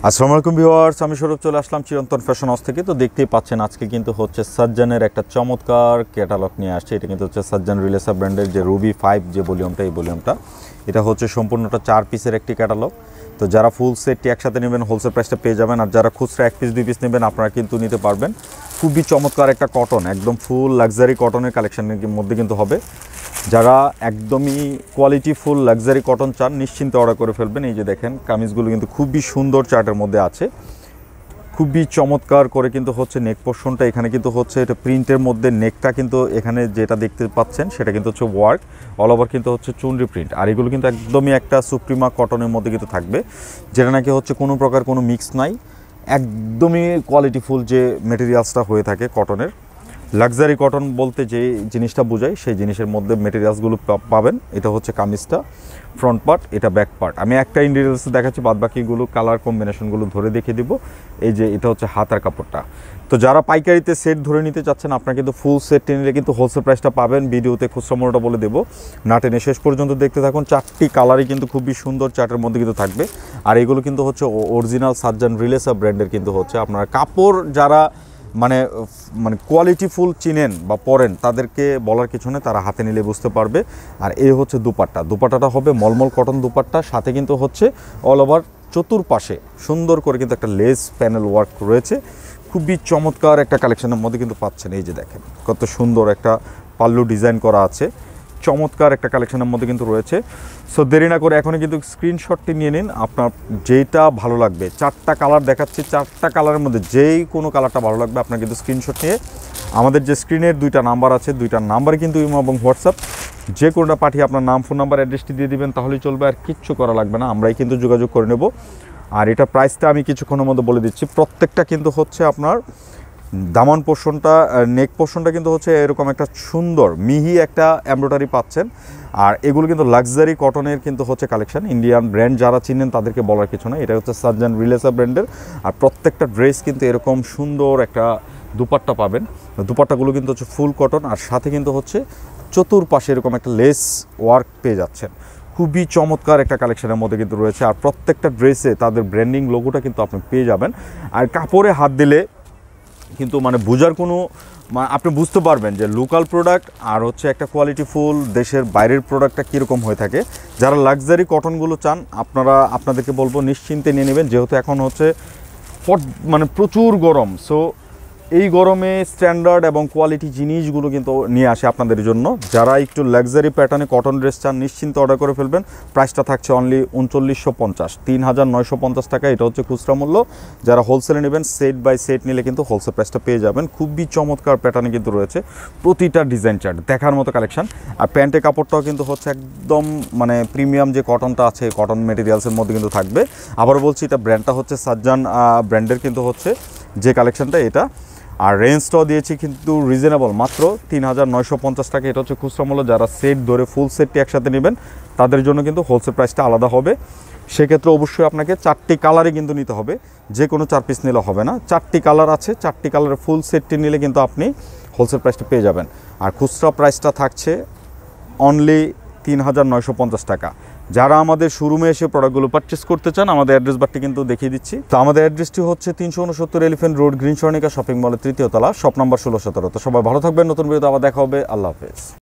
আসসালামু আলাইকুম ভিউয়ার্স, আমি সৌরভ চলে আসলাম চিরন্তন ফ্যাশন হাউস থেকে। তো দেখতেই পাচ্ছেন আজকে কিন্তু হচ্ছে সাজ্জানের একটা চমৎকার ক্যাটালগ নিয়ে আসছে। এটা কিন্তু হচ্ছে সাজ্জান রিলেসা ব্র্যান্ডের যে রুবি 5 যে ভলিউমটা, এই ভলিউমটা এটা হচ্ছে সম্পূর্ণটা 4 পিসের একটি ক্যাটালগ। তো যারা ফুল সেটটি একসাথে নেবেন হোলসেল প্রাইসটা পেয়ে যাবেন, আর যারা খুচরা 1 পিস 2 পিস নেবেন আপনারা কিন্তু নিতে পারবেন। খুবই চমৎকার একটা কটন, একদম ফুল লাক্সারি কটনের কালেকশনের মধ্যে কিন্তু হবে। যারা একদমই কোয়ালিটি ফুল লাক্সারি কটন চান নিশ্চিন্তে অর্ডার করে ফেলবেন। এই যে দেখেন কামিজগুলো কিন্তু খুবই সুন্দর চার্টের মধ্যে আছে, খুবই চমৎকার করে কিন্তু হচ্ছে নেক পোর্শনটা। এখানে কিন্তু হচ্ছে এটা প্রিন্টের মধ্যে নেকটা কিন্তু এখানে যেটা দেখতে পাচ্ছেন সেটা কিন্তু হচ্ছে ওয়ার্ক অল ওভার কিন্তু হচ্ছে চুনরি প্রিন্ট। আর এগুলো কিন্তু একদমই একটা সুপ্রিমা কটনের মধ্যে কিন্তু থাকবে, যেটা নাকি হচ্ছে কোনো প্রকার কোনো মিক্স নাই, একদমই কোয়ালিটি ফুল যে মেটেরিয়ালসটা হয়ে থাকে কটনের। লাক্সারি কটন বলতে যে জিনিসটা বোঝায় সেই জিনিসের মধ্যে মেটেরিয়ালসগুলো পাবেন। এটা হচ্ছে কামিজটা ফ্রন্ট পার্ট, এটা ব্যাক পার্ট। আমি একটা ইন্ডিরিয়ালস দেখাচ্ছি, বাদ বাকিগুলো কালার কম্বিনেশনগুলো ধরে দেখিয়ে দিব। এই যে এটা হচ্ছে হাতার কাপড়টা। তো যারা পাইকারিতে সেট ধরে নিতে চাচ্ছেন আপনারা কিন্তু ফুল সেট নিলে কিন্তু হোলসেল প্রাইসটা পাবেন। ভিডিওতে খুচরা মূল্যটা বলে দেবো, না টেনে শেষ পর্যন্ত দেখতে থাকুন। 4টি কালারই কিন্তু খুবই সুন্দর চার্টের মধ্যে কিন্তু থাকবে। আর এগুলো কিন্তু হচ্ছে অরিজিনাল সাজ্জান রিলেসা ব্র্যান্ডের কিন্তু হচ্ছে। আপনারা কাপড় যারা মানে কোয়ালিটি ফুল চিনেন বা পরেন তাদেরকে বলার কিছু নেই, তারা হাতে নিলে বুঝতে পারবে। আর এই হচ্ছে দুপাট্টাটা হবে মলমল কটন দুপাট্টা, সাথে কিন্তু হচ্ছে অল ওভার চতুর্পাশে সুন্দর করে কিন্তু একটা লেস প্যানেল ওয়ার্ক রয়েছে। খুবই চমৎকার একটা কালেকশনের মধ্যে কিন্তু পাচ্ছেন। এই যে দেখেন কত সুন্দর একটা পাল্লু ডিজাইন করা আছে, চমৎকার একটা কালেকশনের মধ্যে কিন্তু রয়েছে। সো দেরি না করে এখনই কিন্তু স্ক্রিনশটটি নিয়ে নিন, আপনার যেটা ভালো লাগবে। 4টা কালার দেখাচ্ছি, 4টা কালারের মধ্যে যেই কোনো কালারটা ভালো লাগবে আপনার কিন্তু স্ক্রিনশট নিয়ে আমাদের যে স্ক্রিনের 2টা নাম্বার আছে, 2টা নাম্বারে কিন্তু ইমো এবং হোয়াটসঅ্যাপ যে কোনোটা পাঠিয়ে আপনার নাম ফোন নাম্বার অ্যাড্রেসটি দিয়ে দিবেন, তাহলেই চলবে। আর কিচ্ছু করা লাগবে না, আমরাই কিন্তু যোগাযোগ করে নেব। আর এটা প্রাইসটা আমি কিছুক্ষণের মধ্যে বলে দিচ্ছি। প্রত্যেকটা কিন্তু হচ্ছে আপনার দামান পোর্শনটা, নেক পোর্শনটা কিন্তু হচ্ছে এরকম একটা সুন্দর মিহি একটা এমব্রয়ডারি পাচ্ছেন। আর এগুলো কিন্তু লাক্সারি কটনের কিন্তু হচ্ছে কালেকশন। ইন্ডিয়ান ব্র্যান্ড যারা চিনেন তাদেরকে বলার কিছু না, এটা হচ্ছে সাজ্জান রিলেসা ব্র্যান্ডের। আর প্রত্যেকটা ড্রেস কিন্তু এরকম সুন্দর একটা দুপাট্টা পাবেন। দুপাট্টাগুলো কিন্তু হচ্ছে ফুল কটন, আর সাথে কিন্তু হচ্ছে চতুর্পাশে এরকম একটা লেস ওয়ার্ক পেয়ে যাচ্ছেন। খুবই চমৎকার একটা কালেকশনের মধ্যে কিন্তু রয়েছে। আর প্রত্যেকটা ড্রেসে তাদের ব্র্যান্ডিং লোগোটা কিন্তু আপনি পেয়ে যাবেন। আর কাপড়ে হাত দিলে কিন্তু বোঝার কোনো আপনি বুঝতে পারবেন যে লোকাল প্রোডাক্ট আর হচ্ছে একটা কোয়ালিটি ফুল দেশের বাইরের প্রোডাক্টটা কীরকম হয়ে থাকে। যারা লাক্সারি কটনগুলো চান আপনাদেরকে বলবো নিশ্চিন্তে নিয়ে নেবেন, যেহেতু এখন হচ্ছে প্রচুর গরম। সো এই গরমে স্ট্যান্ডার্ড এবং কোয়ালিটি জিনিসগুলো কিন্তু নিয়ে আসে আপনাদের জন্য। যারা একটু লাক্সারি প্যাটার্নে কটন ড্রেস চান নিশ্চিন্তে অর্ডার করে ফেলবেন। প্রাইসটা থাকছে অনলি 3950, 3950 টাকা। এটা হচ্ছে খুচরা মূল্য। যারা হোলসেলে নেবেন সেট বাই সেট নিলে কিন্তু হোলসেল প্রাইসটা পেয়ে যাবেন। খুবই চমৎকার প্যাটার্নে কিন্তু রয়েছে, প্রতিটা ডিজাইন চার্ট দেখার মতো কালেকশন। আর প্যান্টের কাপড়টাও কিন্তু হচ্ছে একদম প্রিমিয়াম যে কটনটা আছে কটন মেটেরিয়ালসের মধ্যে কিন্তু থাকবে। আবারও বলছি এটা ব্র্যান্ডটা হচ্ছে সাজ্জান ব্র্যান্ডের কিন্তু হচ্ছে যে কালেকশনটা এটা। আর রেঞ্জটাও দিয়েছি কিন্তু রিজনেবল, মাত্র 3950 টাকা। এটা হচ্ছে খুচরা মূল্য। যারা সেট ধরে ফুল সেটটি একসাথে নেবেন তাদের জন্য কিন্তু হোলসেল প্রাইসটা আলাদা হবে। সেক্ষেত্রে অবশ্যই আপনাকে 4টি কালারই কিন্তু নিতে হবে, যে কোনো 4 পিস নিলে হবে না। 4টি কালার আছে, 4টি কালারের ফুল সেটটি নিলে কিন্তু আপনি হোলসেল প্রাইসটা পেয়ে যাবেন। আর খুচরা প্রাইসটা থাকছে অনলি 3950 টাকা। যারা আমাদের শোরুমে এসে প্রোডাক্টগুলো পারচেস করতে চান আমাদের অ্যাড্রেস বারটি কিন্তু দেখিয়ে দিচ্ছি। তো আমাদের অ্যাড্রেসটি হচ্ছে 369 elephant road, green Swarnika shopping মলের 3য় তলা, শপ নাম্বার 1617। তো সবাই ভালো থাকবেন, নতুন ভিডিওতে আবার দেখা হবে। আল্লাহ হাফেজ।